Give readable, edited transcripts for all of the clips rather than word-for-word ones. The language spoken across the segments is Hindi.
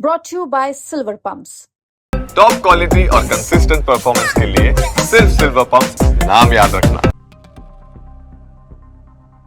brought to you by Silver Pumps. Top quality और कंसिस्टेंट परफॉर्मेंस के लिए सिर्फ सिल्वर पंप्स नाम याद रखना।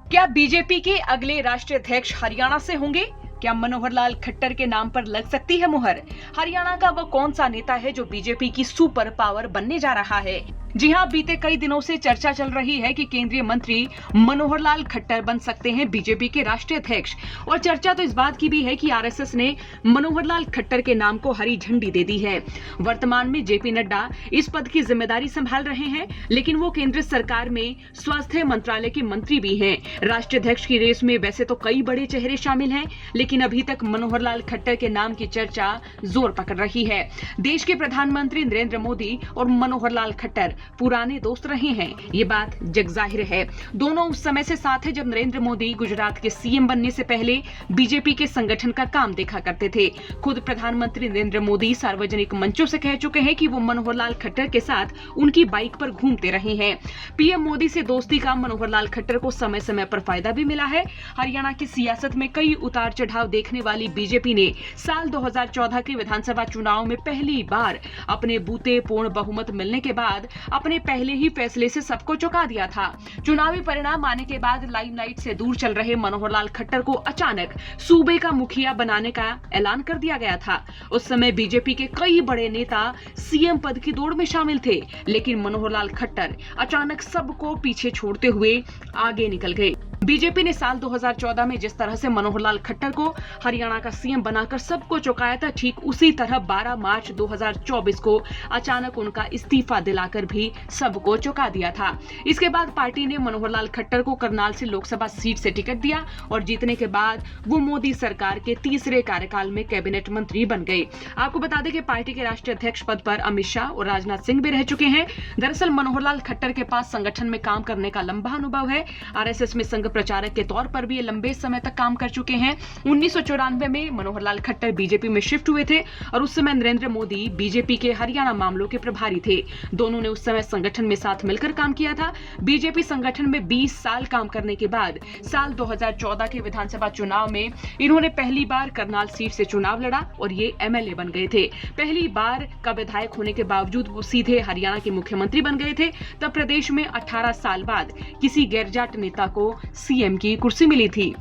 क्या बीजेपी के अगले राष्ट्रीय अध्यक्ष हरियाणा से होंगे? क्या मनोहर लाल खट्टर के नाम पर लग सकती है मुहर? हरियाणा का वह कौन सा नेता है जो बीजेपी की सुपर पावर बनने जा रहा है? जी हां, बीते कई दिनों से चर्चा चल रही है कि केंद्रीय मंत्री मनोहर लाल खट्टर बन सकते हैं बीजेपी के राष्ट्रीय अध्यक्ष। और चर्चा तो इस बात की भी है कि आरएसएस ने मनोहर लाल खट्टर के नाम को हरी झंडी दे दी है। वर्तमान में जेपी नड्डा इस पद की जिम्मेदारी संभाल रहे हैं, लेकिन वो केंद्र सरकार में स्वास्थ्य मंत्रालय के मंत्री भी हैं। राष्ट्रीय अध्यक्ष की रेस में वैसे तो कई बड़े चेहरे शामिल हैं, लेकिन अभी तक मनोहर लाल खट्टर के नाम की चर्चा जोर पकड़ रही है। देश के प्रधानमंत्री नरेंद्र मोदी और मनोहर लाल खट्टर पुराने दोस्त रहे हैं, ये बात जगजाहिर है। दोनों उस समय से साथ है जब नरेंद्र मोदी गुजरात के सीएम बनने से पहले बीजेपी के संगठन का काम देखा करते थे। खुद प्रधानमंत्री नरेंद्र मोदी सार्वजनिक मंचों से कह चुके हैं कि वो मनोहर लाल खट्टर के साथ उनकी बाइक पर घूमते रहे हैं। पीएम मोदी से दोस्ती का मनोहर लाल खट्टर को समय समय पर फायदा भी मिला है। हरियाणा की सियासत में कई उतार चढ़ाव देखने वाली बीजेपी ने साल 2014 के विधानसभा चुनाव में पहली बार अपने बूते पूर्ण बहुमत मिलने के बाद अपने पहले ही फैसले से सबको चौंका दिया था। चुनावी परिणाम आने के बाद लाइमलाइट से दूर चल रहे मनोहर लाल खट्टर को अचानक सूबे का मुखिया बनाने का ऐलान कर दिया गया था। उस समय बीजेपी के कई बड़े नेता सीएम पद की दौड़ में शामिल थे, लेकिन मनोहर लाल खट्टर अचानक सबको पीछे छोड़ते हुए आगे निकल गए। बीजेपी ने साल 2014 में जिस तरह से मनोहर लाल खट्टर को हरियाणा का सीएम बनाकर सबको चौंकाया था, ठीक उसी तरह 12 मार्च 2024 को अचानक उनका इस्तीफा दिलाकर भी सबको चौंका दिया था। इसके बाद पार्टी ने मनोहर लाल खट्टर को करनाल से लोकसभा सीट से टिकट दिया और जीतने के बाद वो मोदी सरकार के तीसरे कार्यकाल में कैबिनेट मंत्री बन गए। आपको बता दें कि पार्टी के राष्ट्रीय अध्यक्ष पद पर अमित शाह और राजनाथ सिंह भी रह चुके हैं। दरअसल मनोहर लाल खट्टर के पास संगठन में काम करने का लंबा अनुभव है। आरएसएस में संघ प्रचारक के तौर पर भी ये लंबे समय तक काम कर चुके हैं। 1994 में मनोहर लाल खट्टर बीजेपी में शिफ्ट हुए थे और उस समय नरेंद्र मोदी बीजेपी के हरियाणा मामलों के प्रभारी थे। दोनों ने उस समय संगठन में साथ मिलकर काम किया था। बीजेपी संगठन में 20 साल काम करने के बाद साल 2014 के विधानसभा चुनाव में इन्होंने पहली बार करनाल सीट से चुनाव लड़ा और ये एमएलए बन गए थे। पहली बार का विधायक होने के बावजूद वो सीधे हरियाणा के मुख्यमंत्री बन गए थे। तब प्रदेश में 18 साल बाद किसी गैरजाट नेता को सीएम की कुर्सी मिली थी।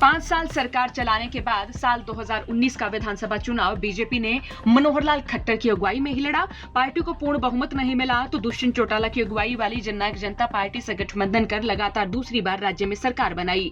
5 साल सरकार चलाने के बाद साल 2019 का विधानसभा चुनाव बीजेपी ने मनोहर लाल खट्टर की अगुवाई में ही लड़ा। पार्टी को पूर्ण बहुमत नहीं मिला तो दुष्यंत चौटाला की अगुवाई वाली जननायक जनता पार्टी से गठबंधन कर लगातार दूसरी बार राज्य में सरकार बनाई।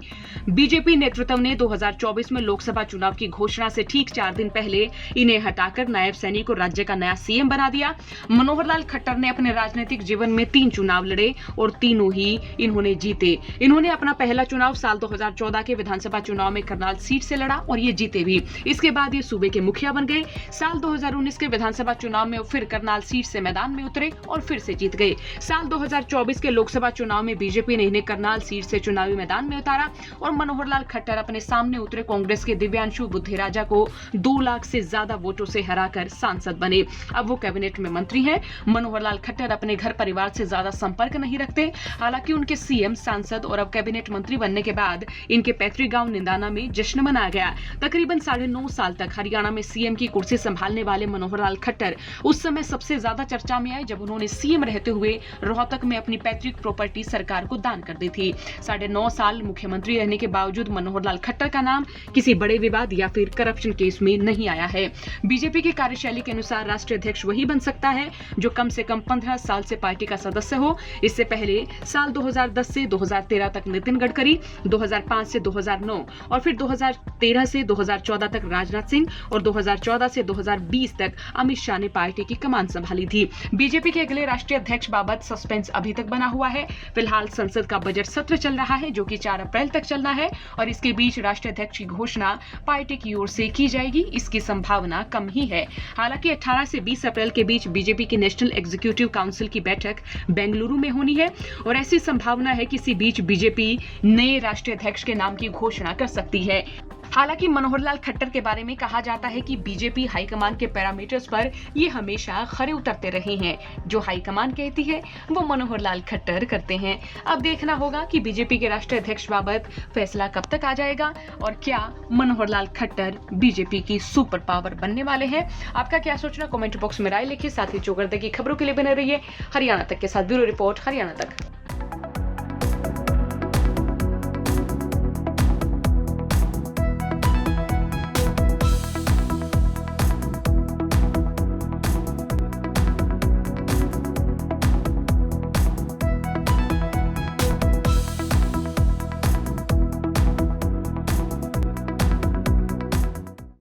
बीजेपी नेतृत्व ने 2024 में लोकसभा चुनाव की घोषणा से ठीक 4 दिन पहले इन्हें हटाकर नायब सैनी को राज्य का नया सीएम बना दिया। मनोहर लाल खट्टर ने अपने राजनीतिक जीवन में 3 चुनाव लड़े और तीनों ही इन्होंने जीते। इन्होंने अपना पहला चुनाव साल 2014 के विधानसभा चुनाव में करनाल सीट से लड़ा और ये जीते भी। इसके बाद ये सूबे के मुखिया बन गए। साल 2019 के विधानसभा चुनाव में फिर करनाल सीट से मैदान में उतरे और फिर से जीत गए। साल 2024 के लोकसभा चुनाव में बीजेपी ने इन्हें करनाल सीट से चुनावी मैदान में उतारा और मनोहर लाल खट्टर अपने सामने उतरे कांग्रेस के दिव्यांशु बुद्धिराजा को 2 लाख से ज्यादा वोटों से हराकर सांसद बने। अब वो कैबिनेट में मंत्री हैं। मनोहर लाल खट्टर अपने घर परिवार से ज्यादा संपर्क नहीं रखते। हालांकि उनके सीएम, सांसद और अब कैबिनेट मंत्री बनने के बाद इनके पैतृक गांव निंदाना में जश्न मनाया गया। तकरीबन 9.5 साल तक हरियाणा में सीएम की कुर्सी संभालने वाले मनोहर लाल खट्टर उस समय सबसे ज्यादा चर्चा में आए जब उन्होंने सीएम रहते हुए रोहतक में अपनी पैतृक प्रॉपर्टी सरकार को दान कर दी थी। 9.5 साल मुख्यमंत्री रहने के बावजूद मनोहर लाल खट्टर का नाम किसी बड़े विवाद या फिर करप्शन केस में नहीं आया है। बीजेपी की कार्यशैली के अनुसार राष्ट्रीय अध्यक्ष वही बन सकता है जो कम से कम 15 साल से पार्टी का सदस्य हो। इससे पहले साल 2010 से 2013 तक नितिन गडकरी, 2005 से 2009 और फिर 2013 से 2014 तक राजनाथ सिंह और 2014 से 2020 तक अमित शाह ने पार्टी की कमान संभाली थी। बीजेपी के अगले राष्ट्रीय अध्यक्ष बाबत सस्पेंस अभी तक बना हुआ है। फिलहाल संसद का बजट सत्र चल रहा है जो कि 4 अप्रैल तक चलना है और इसके बीच राष्ट्रीय अध्यक्ष की घोषणा पार्टी की ओर से की जाएगी। इसकी संभावना कम ही है। हालांकि 18 से 20 अप्रैल के बीच बीजेपी की नेशनल एग्जीक्यूटिव काउंसिल की बैठक बेंगलुरु में होनी है और ऐसी संभावना है कि इसी बीच बीजेपी नए राष्ट्रीय अध्यक्ष के नाम की घोषणा कर सकती है। हालांकि मनोहर लाल खट्टर के बारे में कहा जाता है कि बीजेपी हाईकमान के पैरामीटर्स पर ये हमेशा खरे उतरते रहे हैं। जो हाईकमान कहती है वो मनोहर लाल खट्टर करते हैं। अब देखना होगा कि बीजेपी के राष्ट्रीय अध्यक्ष बाबत फैसला कब तक आ जाएगा और क्या मनोहर लाल खट्टर बीजेपी की सुपर पावर बनने वाले हैं। आपका क्या सोचना, कमेंट बॉक्स में राय लिखिए। साथ ही चौगरदे की खबरों के लिए बने रहिए हरियाणा तक के साथ। ब्यूरो रिपोर्ट हरियाणा तक।